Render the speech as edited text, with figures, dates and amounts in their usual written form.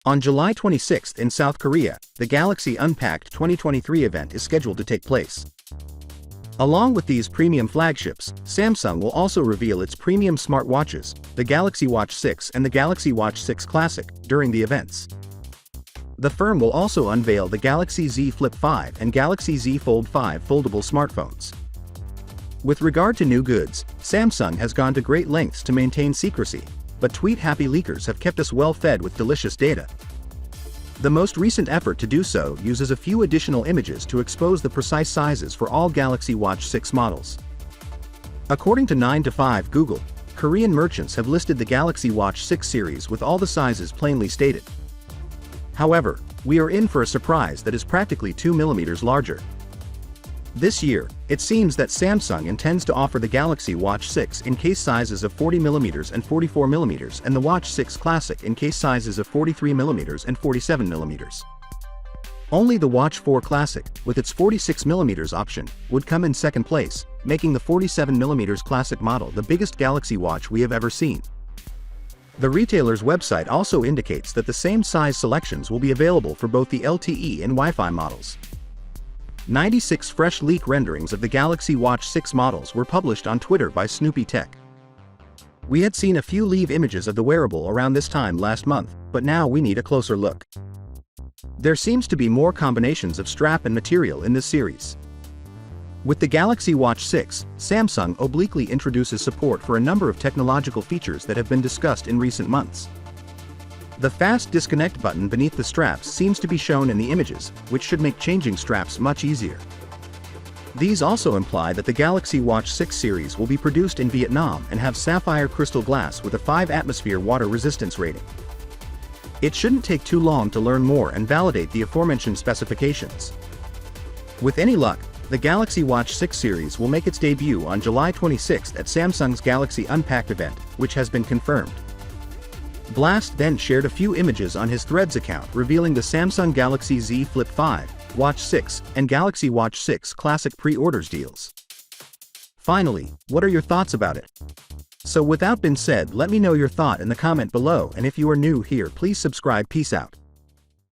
On July 26 in South Korea, the Galaxy Unpacked 2023 event is scheduled to take place. Along with these premium flagships, Samsung will also reveal its premium smartwatches, the Galaxy Watch 6 and the Galaxy Watch 6 Classic, during the events. The firm will also unveil the Galaxy Z Flip 5 and Galaxy Z Fold 5 foldable smartphones. With regard to new goods, Samsung has gone to great lengths to maintain secrecy, but tweet-happy leakers have kept us well fed with delicious data. The most recent effort to do so uses a few additional images to expose the precise sizes for all Galaxy Watch 6 models. According to 9to5 Google, Korean merchants have listed the Galaxy Watch 6 series with all the sizes plainly stated. However, we are in for a surprise that is practically 2 mm larger. This year, it seems that Samsung intends to offer the Galaxy Watch 6 in case sizes of 40mm and 44mm and the Watch 6 Classic in case sizes of 43mm and 47mm. Only the Watch 4 Classic, with its 46mm option, would come in second place, making the 47mm Classic model the biggest Galaxy Watch we have ever seen. The retailer's website also indicates that the same size selections will be available for both the LTE and Wi-Fi models. 96 fresh leak renderings of the Galaxy Watch 6 models were published on Twitter by Snoopy Tech. We had seen a few leave images of the wearable around this time last month, but now we need a closer look. There seems to be more combinations of strap and material in this series. With the Galaxy Watch 6, Samsung obliquely introduces support for a number of technological features that have been discussed in recent months. The fast disconnect button beneath the straps seems to be shown in the images, which should make changing straps much easier. These also imply that the Galaxy Watch 6 series will be produced in Vietnam and have sapphire crystal glass with a 5-atmosphere water resistance rating. It shouldn't take too long to learn more and validate the aforementioned specifications. With any luck, the Galaxy Watch 6 series will make its debut on July 26 at Samsung's Galaxy Unpacked event, which has been confirmed. Blast then shared a few images on his Threads account revealing the Samsung Galaxy Z Flip 5, Watch 6, and Galaxy Watch 6 Classic pre-orders deals. Finally, what are your thoughts about it? So without being said, let me know your thought in the comment below, and if you are new here, please subscribe. Peace out.